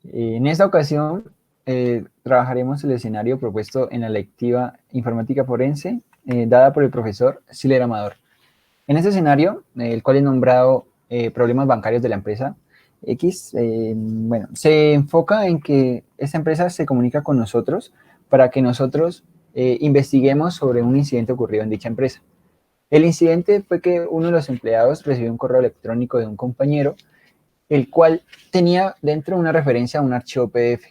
En esta ocasión trabajaremos el escenario propuesto en la lectiva Informática Forense, dada por el profesor Siler Amador. En este escenario, el cual es nombrado Problemas bancarios de la empresa X, bueno, se enfoca en que esta empresa se comunica con nosotros para que nosotros investiguemos sobre un incidente ocurrido en dicha empresa. El incidente fue que uno de los empleados recibió un correo electrónico de un compañero, el cual tenía dentro una referencia a un archivo PDF.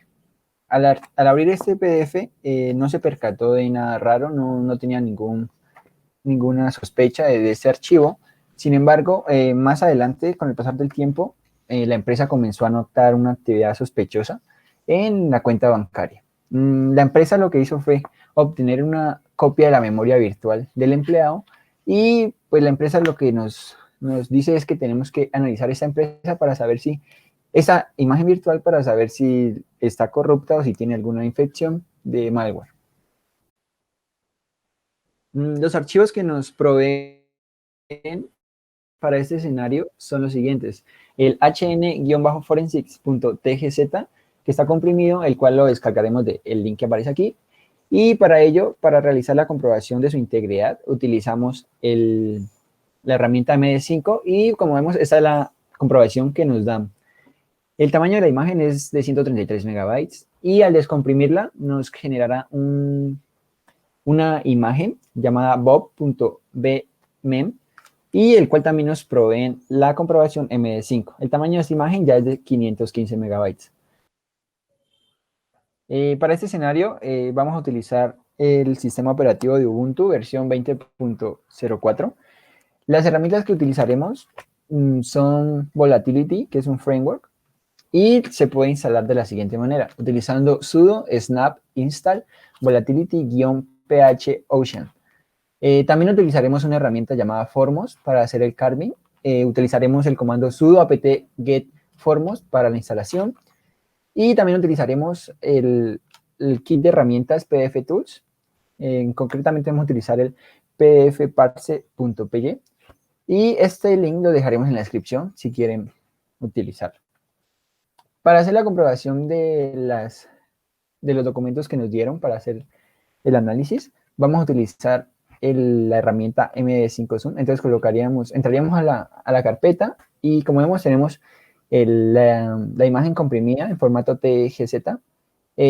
Al abrir este PDF, no se percató de nada raro, no tenía ninguna sospecha de este archivo. Sin embargo, más adelante, con el pasar del tiempo, la empresa comenzó a notar una actividad sospechosa en la cuenta bancaria. La empresa lo que hizo fue obtener una copia de la memoria virtual del empleado y pues la empresa lo que nos dice es que tenemos que analizar esta empresa para saber si esa imagen virtual para saber si está corrupta o si tiene alguna infección de malware. Los archivos que nos proveen para este escenario son los siguientes. El hn-forensics.tgz, que está comprimido, el cual lo descargaremos del link que aparece aquí. Y para ello, para realizar la comprobación de su integridad, utilizamos la herramienta MD5 y como vemos, esta es la comprobación que nos dan. El tamaño de la imagen es de 133 megabytes y al descomprimirla nos generará una imagen llamada bob.bmem y el cual también nos provee la comprobación MD5. El tamaño de esta imagen ya es de 515 megabytes. Para este escenario vamos a utilizar el sistema operativo de Ubuntu versión 20.04. Las herramientas que utilizaremos son Volatility, que es un framework, y se puede instalar de la siguiente manera, utilizando sudo snap install volatility-ph ocean. También utilizaremos una herramienta llamada Formos para hacer el carving. Utilizaremos el comando sudo apt get formos para la instalación. Y también utilizaremos el kit de herramientas PDF Tools. Concretamente vamos a utilizar el pdfparse.py. Y este link lo dejaremos en la descripción si quieren utilizarlo. Para hacer la comprobación de los documentos que nos dieron para hacer el análisis, vamos a utilizar la herramienta MD5 Zoom. Entonces entraríamos a la carpeta y como vemos tenemos la imagen comprimida en formato TGZ.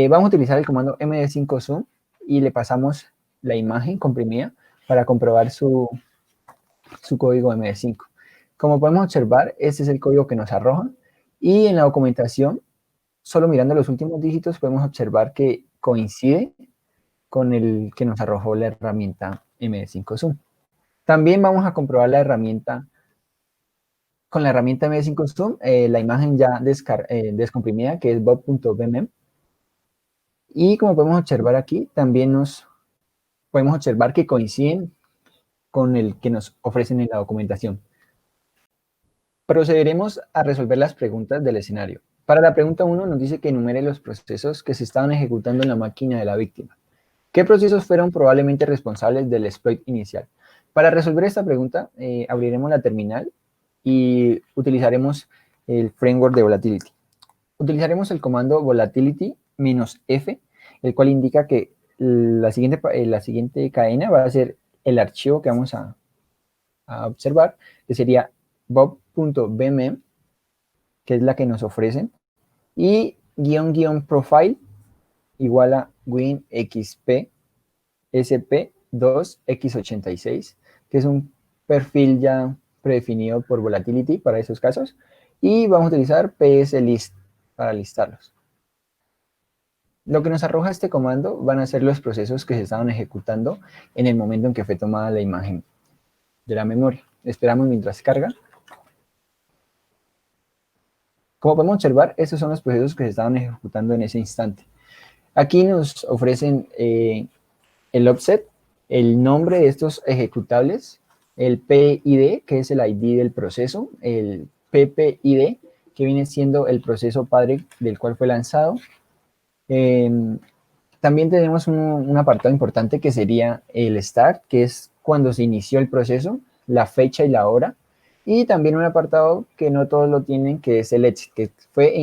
Vamos a utilizar el comando MD5 Zoom y le pasamos la imagen comprimida para comprobar su código MD5. Como podemos observar, este es el código que nos arroja y en la documentación, solo mirando los últimos dígitos, podemos observar que coincide con el que nos arrojó la herramienta MD5 Zoom. También vamos a comprobar la herramienta, con la herramienta MD5 Zoom, la imagen ya descomprimida, que es bob.bmem. Y como podemos observar aquí, también podemos observar que coinciden con el que nos ofrecen en la documentación. Procederemos a resolver las preguntas del escenario. Para la pregunta 1 nos dice que enumere los procesos que se estaban ejecutando en la máquina de la víctima. ¿Qué procesos fueron probablemente responsables del exploit inicial? Para resolver esta pregunta, abriremos la terminal y utilizaremos el framework de Volatility. Utilizaremos el comando volatility-f, el cual indica que la siguiente cadena va a ser el archivo que vamos a observar, que sería bob.bmem, que es la que nos ofrecen, y --profile igual a winxp sp2x86, que es un perfil ya predefinido por Volatility para esos casos, y vamos a utilizar pslist para listarlos. Lo que nos arroja este comando van a ser los procesos que se estaban ejecutando en el momento en que fue tomada la imagen de la memoria. Esperamos mientras carga. Como podemos observar, estos son los procesos que se estaban ejecutando en ese instante. Aquí nos ofrecen el offset, el nombre de estos ejecutables, el PID, que es el ID del proceso, el PPID, que viene siendo el proceso padre del cual fue lanzado. También tenemos un apartado importante que sería el start, que es cuando se inició el proceso, la fecha y la hora. Y también un apartado que no todos lo tienen, que es el exit, que fue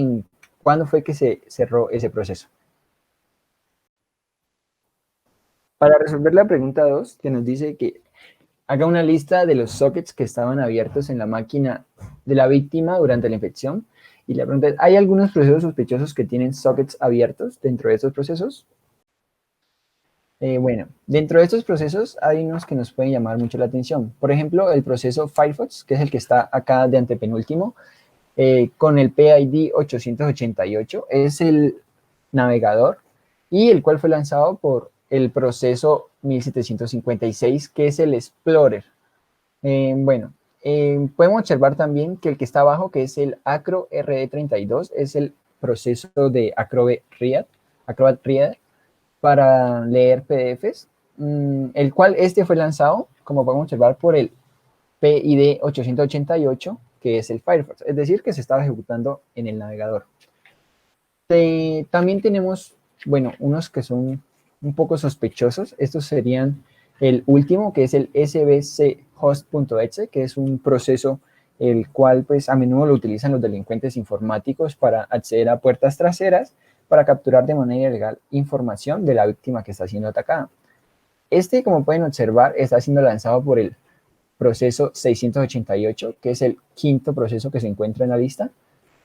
¿cuándo fue que se cerró ese proceso? Para resolver la pregunta 2, que nos dice que haga una lista de los sockets que estaban abiertos en la máquina de la víctima durante la infección. Y la pregunta es, ¿hay algunos procesos sospechosos que tienen sockets abiertos dentro de estos procesos? Bueno, dentro de estos procesos hay unos que nos pueden llamar mucho la atención. Por ejemplo, el proceso Firefox, que es el que está acá de antepenúltimo, con el PID 888, es el navegador y el cual fue lanzado por el proceso 1756, que es el Explorer. Bueno, podemos observar también que el que está abajo, que es el Acro RD32, es el proceso de Acrobat Reader para leer PDFs, el cual este fue lanzado, como podemos observar, por el PID 888, que es el Firefox, es decir, que se estaba ejecutando en el navegador. También tenemos, bueno, unos que son un poco sospechosos. Estos serían el último, que es el sbchost.exe, que es un proceso el cual pues a menudo lo utilizan los delincuentes informáticos para acceder a puertas traseras para capturar de manera ilegal información de la víctima que está siendo atacada. Este, como pueden observar, está siendo lanzado por el proceso 688, que es el quinto proceso que se encuentra en la lista,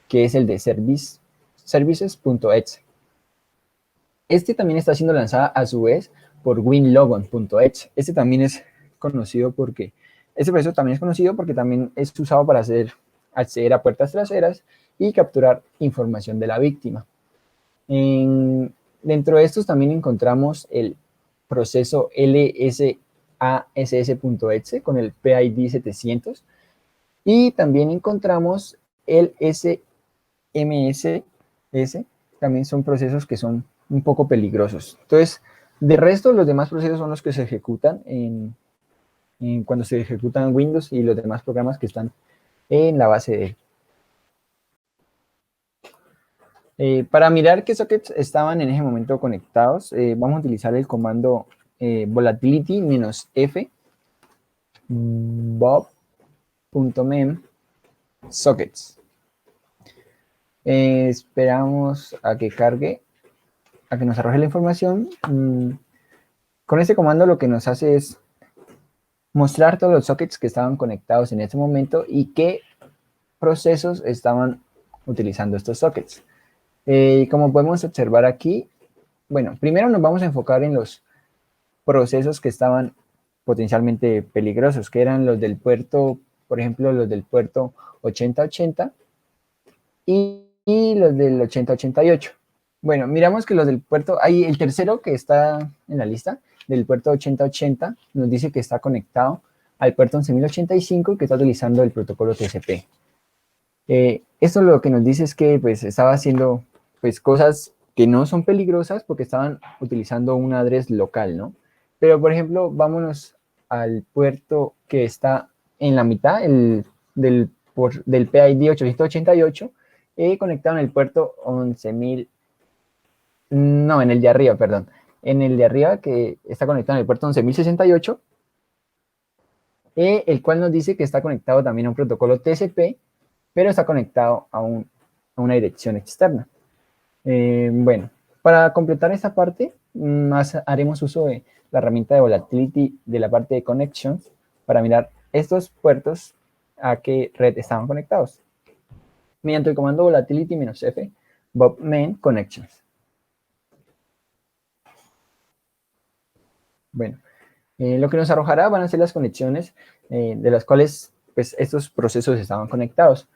que es el de services.exe. Este también está siendo lanzado a su vez por winlogon.exe. Este también es conocido porque, este proceso también es conocido porque también es usado para acceder a puertas traseras y capturar información de la víctima. Dentro de estos también encontramos el proceso lsass.exe con el PID 700 y también encontramos el SMSS, también son procesos que son un poco peligrosos. Entonces, de resto, los demás procesos son los que se ejecutan cuando se ejecutan Windows y los demás programas que están en la base de él. Para mirar qué sockets estaban en ese momento conectados, vamos a utilizar el comando volatility-f bob.mem sockets. Esperamos a que cargue, a que nos arroje la información. Con este comando lo que nos hace es mostrar todos los sockets que estaban conectados en este momento y qué procesos estaban utilizando estos sockets. Como podemos observar aquí, bueno, primero nos vamos a enfocar en los procesos que estaban potencialmente peligrosos, que eran los del puerto, por ejemplo, los del puerto 8080 y los del 8088. Bueno, miramos que los del puerto, ahí el tercero que está en la lista, del puerto 8080, nos dice que está conectado al puerto 11085 y que está utilizando el protocolo TCP. Esto lo que nos dice es que pues estaba haciendo pues cosas que no son peligrosas porque estaban utilizando un address local, ¿no? Pero por ejemplo, vámonos al puerto que está en la mitad, del PID 888, conectado en el puerto 11.000, no, en el de arriba, perdón, en el de arriba que está conectado en el puerto 11.068, el cual nos dice que está conectado también a un protocolo TCP, pero está conectado a una dirección externa. Bueno, para completar esta parte, haremos uso de la herramienta de volatility de la parte de connections para mirar estos puertos a qué red estaban conectados. Mediante el comando volatility-f bob-main connections. Bueno, lo que nos arrojará van a ser las conexiones de las cuales pues, estos procesos estaban conectados.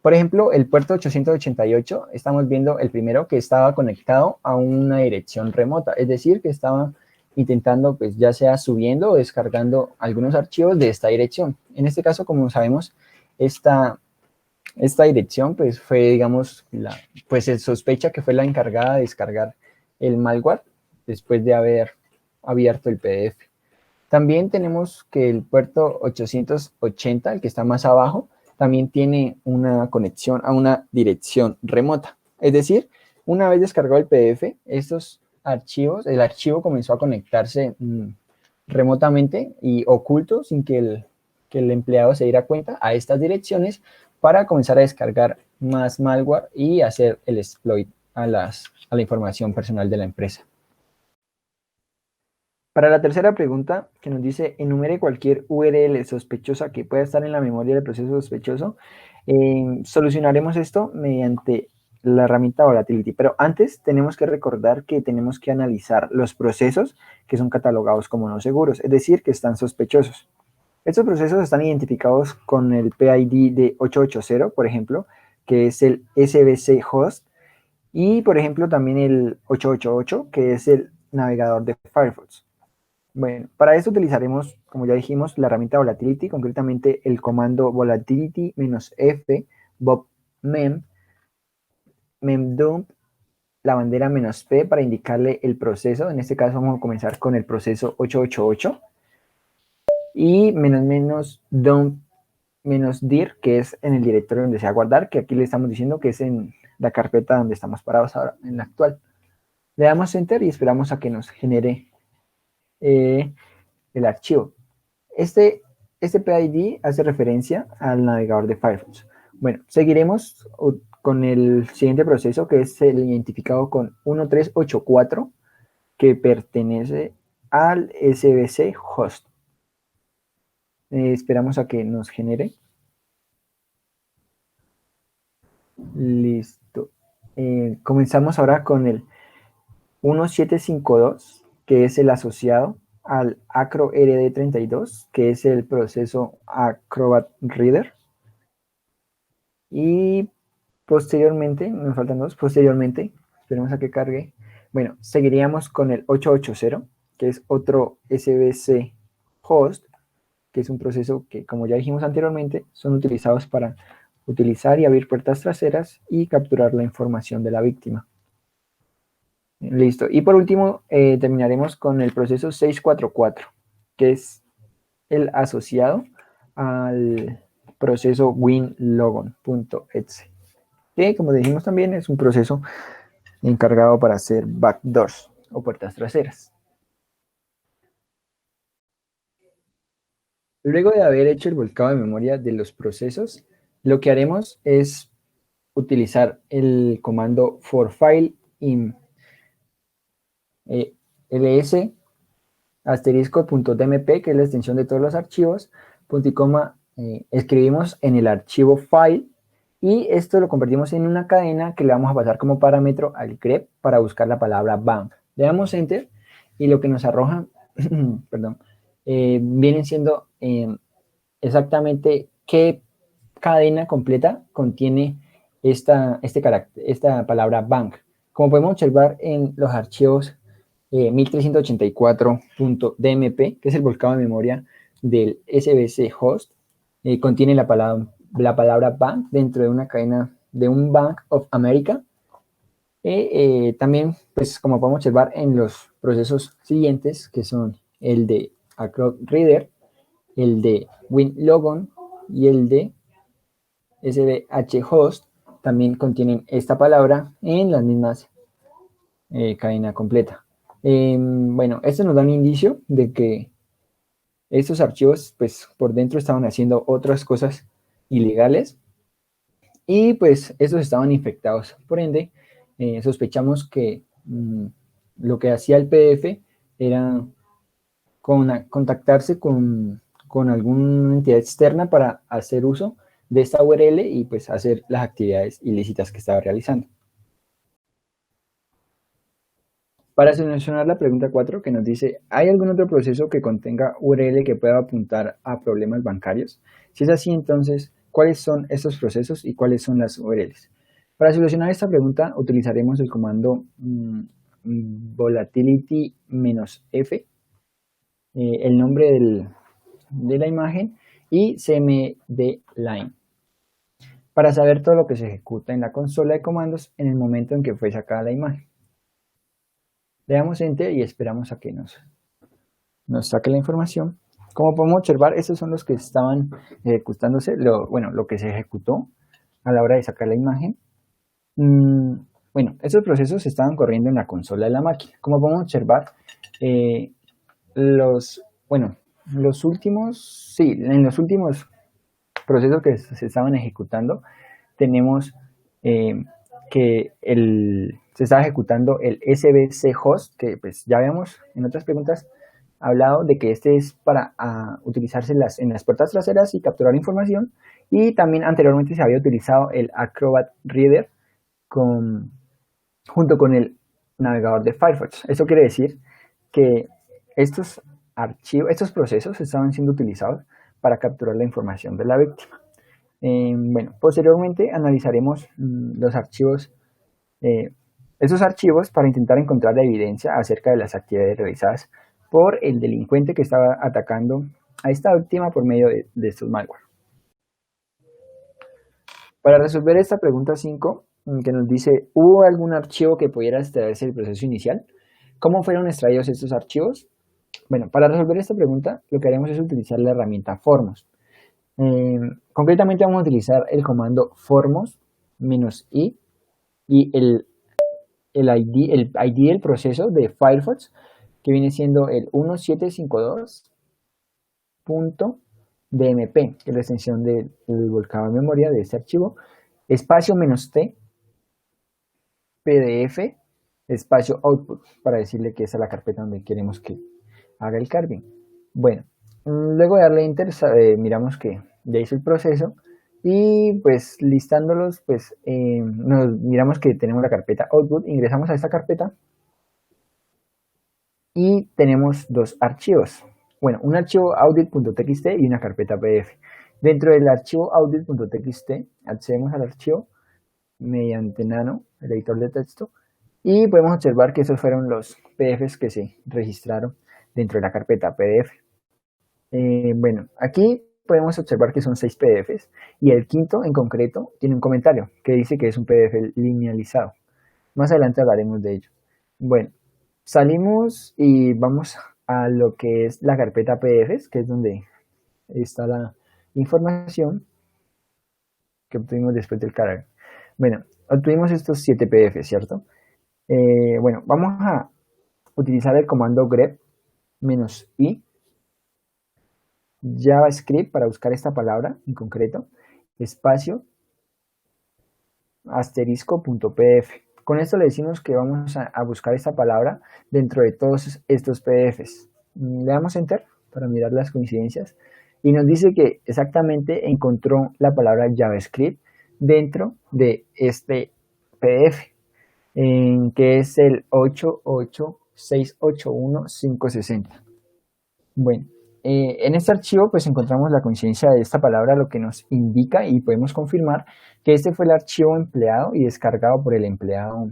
Por ejemplo, el puerto 888, estamos viendo el primero que estaba conectado a una dirección remota, es decir, que estaba intentando, pues ya sea subiendo o descargando algunos archivos de esta dirección. En este caso, como sabemos, esta dirección, pues fue, digamos, pues se sospecha que fue la encargada de descargar el malware después de haber abierto el PDF. También tenemos que el puerto 880, el que está más abajo, también tiene una conexión a una dirección remota. Es decir, una vez descargado el PDF, estos archivos, el archivo comenzó a conectarse remotamente y oculto sin que el empleado se diera cuenta a estas direcciones para comenzar a descargar más malware y hacer el exploit a la información personal de la empresa. Para la tercera pregunta, que nos dice, enumere cualquier URL sospechosa que pueda estar en la memoria del proceso sospechoso, solucionaremos esto mediante la herramienta Volatility. Pero antes tenemos que recordar que tenemos que analizar los procesos que son catalogados como no seguros, es decir, que están sospechosos. Estos procesos están identificados con el PID de 880, por ejemplo, que es el SBC host, y por ejemplo también el 888, que es el navegador de Firefox. Bueno, para esto utilizaremos, como ya dijimos, la herramienta Volatility, concretamente el comando volatility-f bob-mem memdump la bandera "-p" para indicarle el proceso. En este caso vamos a comenzar con el proceso 888 y "-dump -dir", que es en el directorio donde se va a guardar, que aquí le estamos diciendo que es en la carpeta donde estamos parados ahora, en la actual. Le damos Enter y esperamos a que nos genere el archivo. Este PID hace referencia al navegador de Firefox. Bueno, seguiremos con el siguiente proceso, que es el identificado con 1384, que pertenece al SBC host. Esperamos a que nos genere. Listo. Comenzamos ahora con el 1752, que es el asociado al Acro RD32, que es el proceso Acrobat Reader. Y posteriormente, nos faltan dos, posteriormente, esperemos a que cargue. Bueno, seguiríamos con el 880, que es otro SBC host, que es un proceso que, como ya dijimos anteriormente, son utilizados para utilizar y abrir puertas traseras y capturar la información de la víctima. Listo. Y por último, terminaremos con el proceso 644, que es el asociado al proceso winlogon.exe, que, como dijimos también, es un proceso encargado para hacer backdoors o puertas traseras. Luego de haber hecho el volcado de memoria de los procesos, lo que haremos es utilizar el comando forFileIn ls *.tmp, que es la extensión de todos los archivos, punto y coma, escribimos en el archivo file, y esto lo convertimos en una cadena que le vamos a pasar como parámetro al grep para buscar la palabra bank. Le damos enter y lo que nos arroja perdón, vienen siendo exactamente qué cadena completa contiene esta palabra bank. Como podemos observar en los archivos 1384.dmp, que es el volcado de memoria del SBC host, contiene la palabra bank dentro de una cadena de un Bank of America. También, pues como podemos observar en los procesos siguientes, que son el de Acrobat Reader, el de WinLogon y el de SBH host, también contienen esta palabra en las mismas cadena completa. Bueno, esto nos da un indicio de que estos archivos, pues por dentro estaban haciendo otras cosas ilegales y pues estos estaban infectados. Por ende, sospechamos que lo que hacía el PDF era contactarse con alguna entidad externa para hacer uso de esta URL y pues hacer las actividades ilícitas que estaba realizando. Para solucionar la pregunta 4, que nos dice, ¿hay algún otro proceso que contenga URL que pueda apuntar a problemas bancarios? Si es así, entonces, ¿cuáles son estos procesos y cuáles son las URLs? Para solucionar esta pregunta, utilizaremos el comando volatility-f, el nombre de la imagen, y cmdline, para saber todo lo que se ejecuta en la consola de comandos en el momento en que fue sacada la imagen. Le damos Enter y esperamos a que nos saque la información. Como podemos observar, estos son los que estaban ejecutándose, lo que se ejecutó a la hora de sacar la imagen. Bueno, estos procesos estaban corriendo en la consola de la máquina. Como podemos observar, en los últimos procesos que se estaban ejecutando, tenemos que se estaba ejecutando el SBC host, que pues ya habíamos en otras preguntas hablado de que este es para utilizarse en las puertas traseras y capturar información, y también anteriormente se había utilizado el Acrobat Reader junto con el navegador de Firefox. Eso quiere decir que estos estos procesos estaban siendo utilizados para capturar la información de la víctima. Bueno, posteriormente analizaremos los archivos, esos archivos para intentar encontrar la evidencia acerca de las actividades realizadas por el delincuente que estaba atacando a esta víctima por medio de estos malware. Para resolver esta pregunta 5, que nos dice, ¿hubo algún archivo que pudiera extraerse del proceso inicial? ¿Cómo fueron extraídos estos archivos? Bueno, para resolver esta pregunta, lo que haremos es utilizar la herramienta Formos. Concretamente vamos a utilizar el comando formos-i y el ID del proceso de Firefox, que viene siendo el 1752.dmp, que es la extensión del volcado de memoria de este archivo, espacio "-t, pdf, espacio output", para decirle que esa es la carpeta donde queremos que haga el carving. Bueno, luego de darle enter, miramos que ya hizo el proceso, y pues listándolos, pues miramos que tenemos la carpeta output, ingresamos a esta carpeta y tenemos dos archivos. Bueno, un archivo audit.txt y una carpeta pdf. Dentro del archivo audit.txt accedemos al archivo mediante Nano, el editor de texto, y podemos observar que esos fueron los PDFs que se registraron dentro de la carpeta PDF. Bueno, aquí podemos observar que son 6 PDFs y el quinto en concreto tiene un comentario que dice que es un PDF linealizado. Más adelante hablaremos de ello. Bueno, salimos y vamos a lo que es la carpeta PDFs, que es donde está la información que obtuvimos después del cargar. Bueno, obtuvimos estos 7 PDFs, ¿cierto? Bueno, vamos a utilizar el comando grep -i JavaScript para buscar esta palabra en concreto, espacio asterisco.pdf. Con esto le decimos que vamos a buscar esta palabra dentro de todos estos PDFs. Le damos enter para mirar las coincidencias y nos dice que exactamente encontró la palabra JavaScript dentro de este PDF, que es el 88681.560. Bueno, en este archivo pues encontramos la coincidencia de esta palabra, lo que nos indica y podemos confirmar que este fue el archivo empleado y descargado por el empleado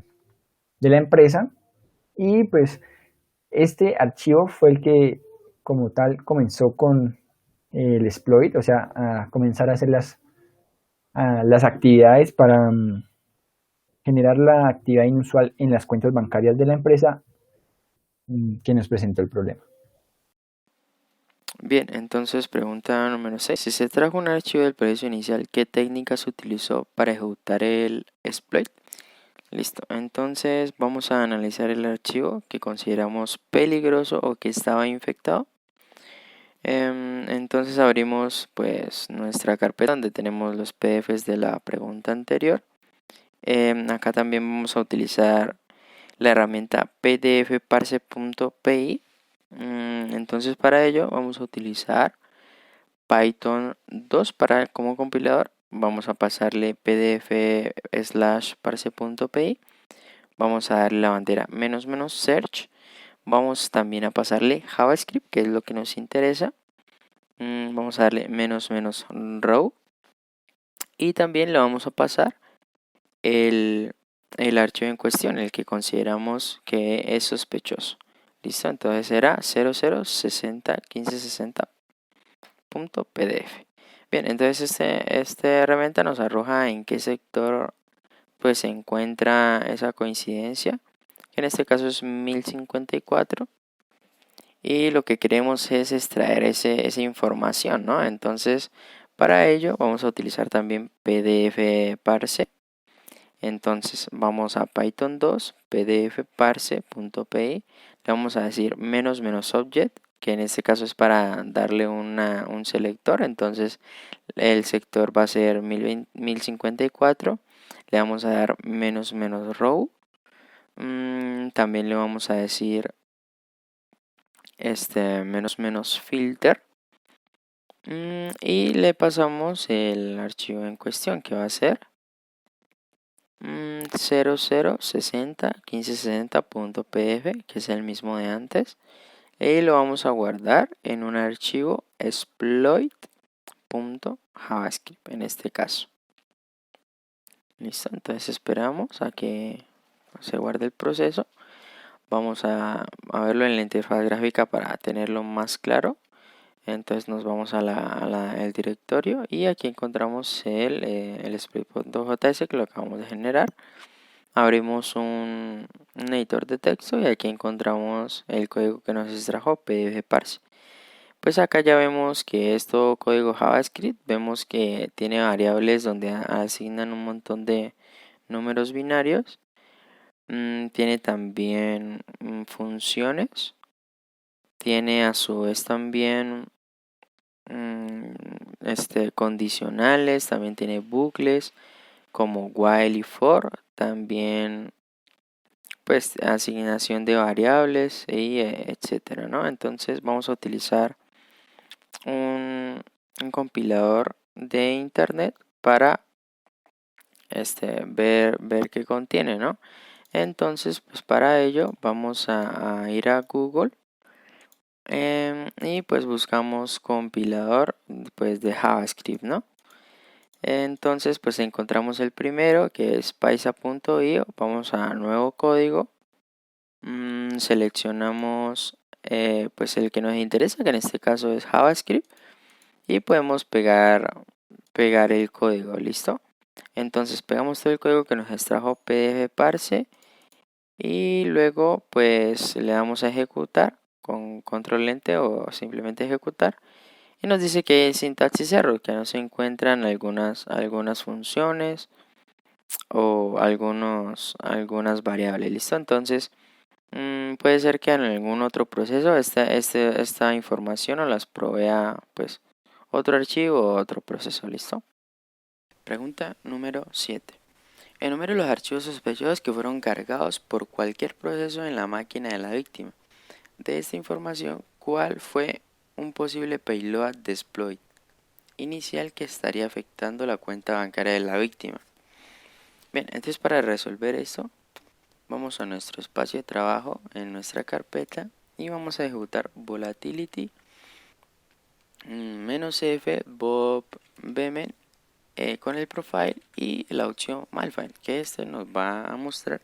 de la empresa, y pues este archivo fue el que como tal comenzó con el exploit, o sea, a comenzar a hacer las actividades para generar la actividad inusual en las cuentas bancarias de la empresa que nos presentó el problema. Bien, entonces pregunta número 6. Si se trajo un archivo del proceso inicial, ¿qué técnica se utilizó para ejecutar el exploit? Listo, entonces vamos a analizar el archivo que consideramos peligroso o que estaba infectado. Entonces abrimos pues nuestra carpeta donde tenemos los PDFs de la pregunta anterior. Acá también vamos a utilizar la herramienta pdfparse.py. Entonces para ello vamos a utilizar Python 2 como compilador. Vamos a pasarle pdf/parse.py. Vamos a darle la bandera --search. Vamos también a pasarle JavaScript, que es lo que nos interesa. Vamos a darle --row. Y también le vamos a pasar el archivo en cuestión, el que consideramos que es sospechoso. Listo, entonces será 00601560.pdf. Bien, entonces esta herramienta nos arroja en qué sector pues se encuentra esa coincidencia, que en este caso es 1054, y lo que queremos es extraer esa información, ¿no? Entonces para ello vamos a utilizar también pdfparse. Entonces vamos a Python 2, pdfparse.py, le vamos a decir --object, que en este caso es para darle un selector. Entonces el sector va a ser 1054, le vamos a dar menos row. También le vamos a decir menos filter. Y le pasamos el archivo en cuestión, que va a ser 00601560.pf, que es el mismo de antes. Y lo vamos a guardar en un archivo exploit.javascript en este caso. Listo, entonces esperamos a que se guarde el proceso. Vamos a verlo en la interfaz gráfica para tenerlo más claro. Entonces nos vamos al directorio y aquí encontramos el exploit.js que lo acabamos de generar. Abrimos un editor de texto y aquí encontramos el código que nos extrajo, pdf parse. Pues acá ya vemos que es todo código JavaScript. Vemos que tiene variables donde asignan un montón de números binarios. Tiene también funciones. Tiene a su vez también condicionales. También tiene bucles como while y for. También pues asignación de variables y etcétera, ¿no? Entonces vamos a utilizar un compilador de internet para ver qué contiene, ¿no? Entonces, pues para ello vamos a ir a Google y pues buscamos compilador pues de JavaScript, ¿no? Entonces, pues encontramos el primero que es paisa.io. Vamos a nuevo código. Seleccionamos pues el que nos interesa, que en este caso es JavaScript, y podemos pegar el código. Listo, entonces pegamos todo el código que nos extrajo pdf parse y luego pues le damos a ejecutar con control ente o simplemente ejecutar y nos dice que hay sintaxis error, que no se encuentran algunas funciones o algunas variables. Listo, entonces puede ser que en algún otro proceso esta información o las provea pues otro archivo o otro proceso. Listo. Pregunta número 7. Enumere los archivos sospechosos que fueron cargados por cualquier proceso en la máquina de la víctima. De esta información, ¿cuál fue un posible payload de exploit inicial que estaría afectando la cuenta bancaria de la víctima? Bien, entonces para resolver esto, vamos a nuestro espacio de trabajo en nuestra carpeta y vamos a ejecutar volatility -f bob bemen con el profile y la opción malfile, que nos va a mostrar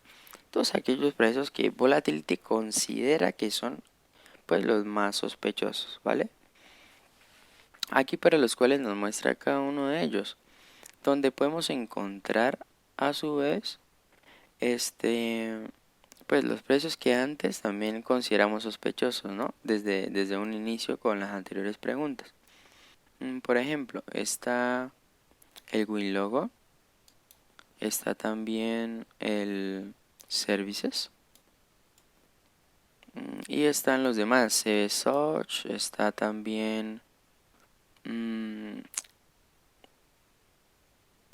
todos aquellos procesos que volatility considera que son pues los más sospechosos, ¿vale? Aquí para los cuales nos muestra cada uno de ellos, donde podemos encontrar a su vez pues los precios que antes también consideramos sospechosos, ¿no? Desde un inicio con las anteriores preguntas. Por ejemplo, está el WinLogo, está también el Services y están los demás, Search, está también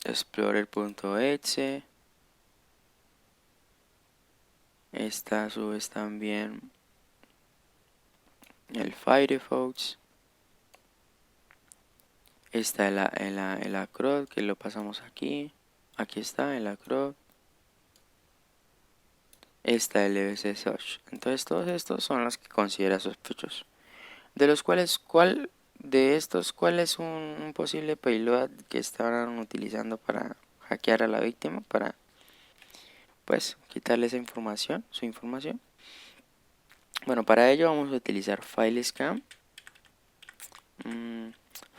Explorer.exe, está a su vez también el Firefox, está el acrod que lo pasamos aquí está el acrod, está el EBC Search. Entonces todos estos son los que considera sospechosos, de los cuales cuál es un posible payload que estaban utilizando para hackear a la víctima, para pues quitarle esa información, su información. Bueno, para ello vamos a utilizar FileScan.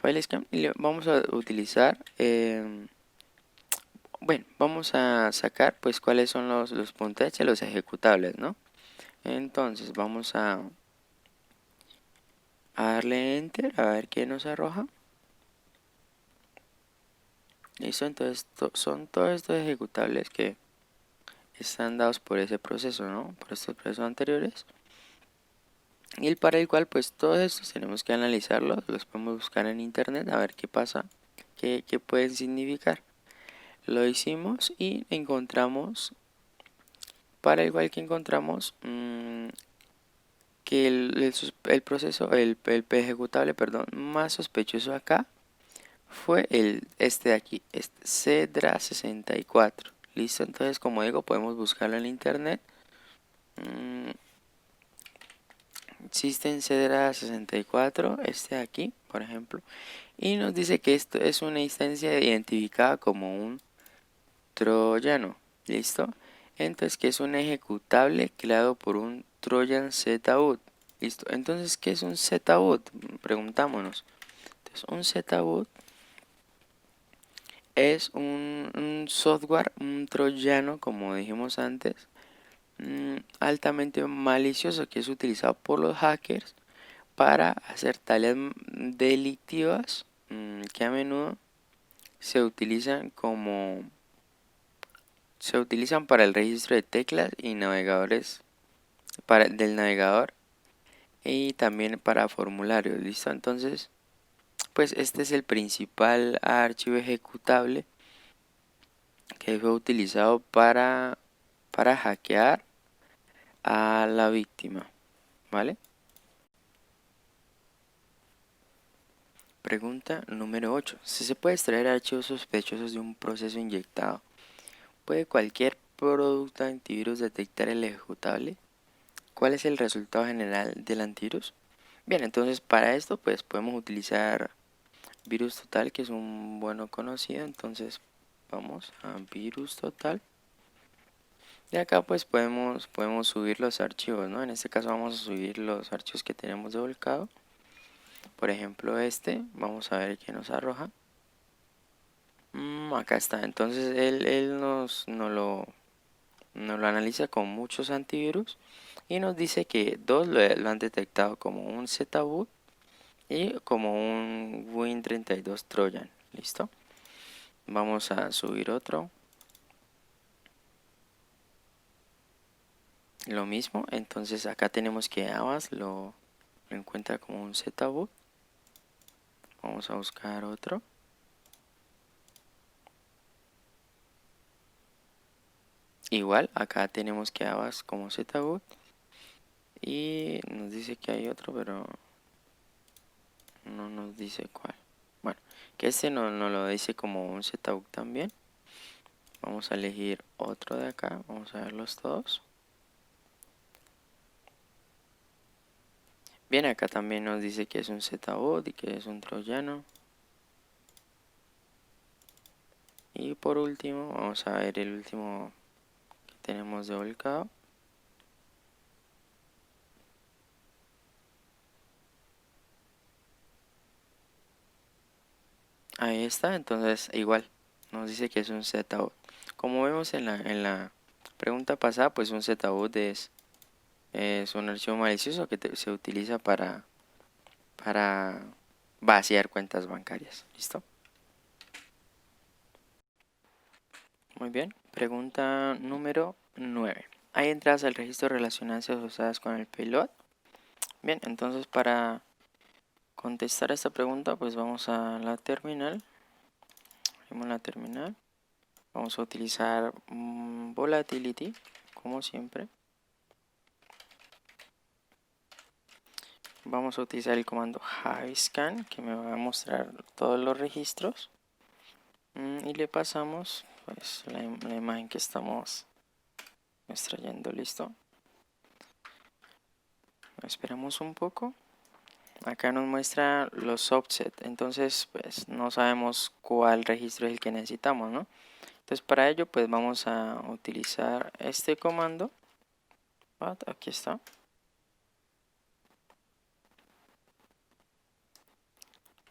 FileScan y vamos a utilizar bueno, vamos a sacar pues cuáles son los .h, los ejecutables, ¿no? Entonces vamos a darle enter a ver qué nos arroja. Listo, entonces son todos estos ejecutables que están dados por ese proceso, ¿no? Por estos procesos anteriores. Y para el cual pues todos estos tenemos que analizarlos, los podemos buscar en internet a ver qué pasa, qué pueden significar. lo hicimos y encontramos, para igual que encontramos que el proceso, el ejecutable, perdón, más sospechoso acá fue este de aquí, este Cedra 64. Listo, entonces como digo, podemos buscarlo en internet. Existen Cedra 64, este de aquí, por ejemplo, y nos dice que esto es una instancia identificada como un troyano. Listo, entonces que es un ejecutable creado por un Trojan ZBoot. Listo, entonces ¿qué es un ZBoot? Preguntámonos. Entonces un ZBoot es un software, un troyano, como dijimos antes, altamente malicioso, que es utilizado por los hackers para hacer tareas delictivas, que a menudo se utilizan para el registro de teclas y navegadores del navegador, y también para formularios. Listo, entonces pues este es el principal archivo ejecutable que fue utilizado para hackear a la víctima, ¿vale? Pregunta número 8. Si se puede extraer archivos sospechosos de un proceso inyectado, ¿puede cualquier producto antivirus detectar el ejecutable? ¿Cuál es el resultado general del antivirus? Bien, entonces para esto pues podemos utilizar Virus Total, que es un bueno conocido. Entonces vamos a Virus Total. Y acá pues podemos subir los archivos, ¿no? En este caso vamos a subir los archivos que tenemos de volcado. Por ejemplo este, vamos a ver qué nos arroja. Acá está, entonces él nos lo analiza con muchos antivirus y nos dice que dos lo han detectado como un ZBoot y como un Win32 Trojan. ¿Listo? Vamos a subir otro. Lo mismo, entonces acá tenemos que Avast lo encuentra como un ZBoot. Vamos a buscar otro. Igual, acá tenemos que Avast como ZBoot. Y nos dice que hay otro, pero no nos dice cuál. Bueno, que este no lo dice como un ZBoot también. Vamos a elegir otro de acá. Vamos a verlos todos. Bien, acá también nos dice que es un ZBoot y que es un troyano. Y por último, vamos a ver el último que tenemos de volcado. Ahí está, entonces igual nos dice que es un ZBoot. Como vemos en la pregunta pasada, pues un ZBoot es un archivo malicioso que se utiliza para vaciar cuentas bancarias. ¿Listo? Muy bien. Pregunta número 9. ¿Hay entradas al registro relacionadas y asociadas con el payload? Bien, entonces para contestar esta pregunta, pues vamos a la terminal. Abrimos la terminal. Vamos a utilizar Volatility, como siempre. Vamos a utilizar el comando HiveScan, que me va a mostrar todos los registros. Y le pasamos pues la imagen que estamos extrayendo. Listo. Esperamos un poco. Acá nos muestra los offset, entonces pues no sabemos cuál registro es el que necesitamos, ¿no? Entonces para ello pues vamos a utilizar este comando. Aquí está.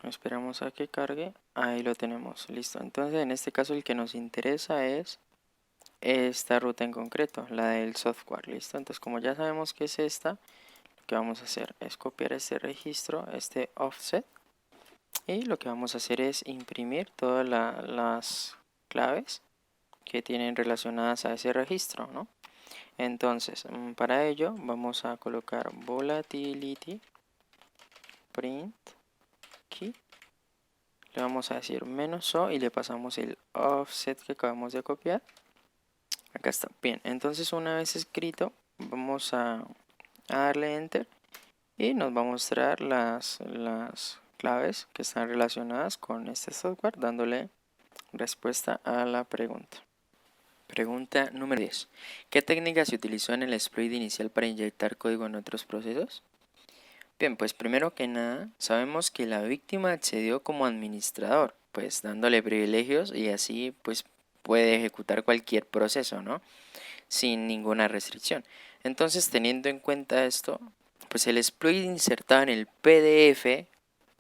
Esperamos a que cargue. Ahí lo tenemos, listo. Entonces en este caso el que nos interesa es esta ruta en concreto, la del software. Listo, entonces como ya sabemos que es esta, lo que vamos a hacer es copiar este registro, este offset, y lo que vamos a hacer es imprimir todas las claves que tienen relacionadas a ese registro, ¿no? Entonces para ello vamos a colocar volatility print key. le vamos a decir -o y le pasamos el offset que acabamos de copiar. Acá está. Bien, entonces una vez escrito, vamos a darle enter y nos va a mostrar las claves que están relacionadas con este software, dándole respuesta a la pregunta. Pregunta número 10. ¿Qué técnica se utilizó en el exploit inicial para inyectar código en otros procesos? Bien, pues primero que nada, sabemos que la víctima accedió como administrador, pues dándole privilegios y así pues puede ejecutar cualquier proceso, ¿no? Sin ninguna restricción. Entonces, teniendo en cuenta esto, pues el exploit insertado en el PDF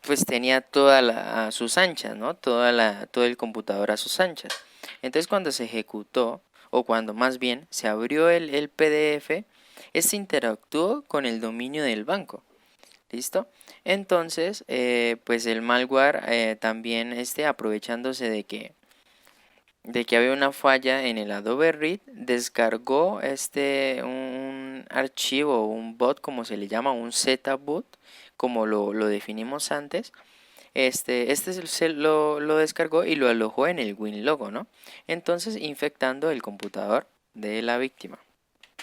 pues tenía a sus anchas, ¿no? Todo el computador a sus anchas. Entonces, cuando se ejecutó, o cuando más bien se abrió el PDF, este interactuó con el dominio del banco. ¿Listo? Entonces, pues el malware también aprovechándose de que había una falla en el Adobe Read, descargó un archivo, un bot, como se le llama, un ZBoot, como lo definimos antes. Lo descargó y lo alojó en el WinLogo, ¿no? Entonces, infectando el computador de la víctima.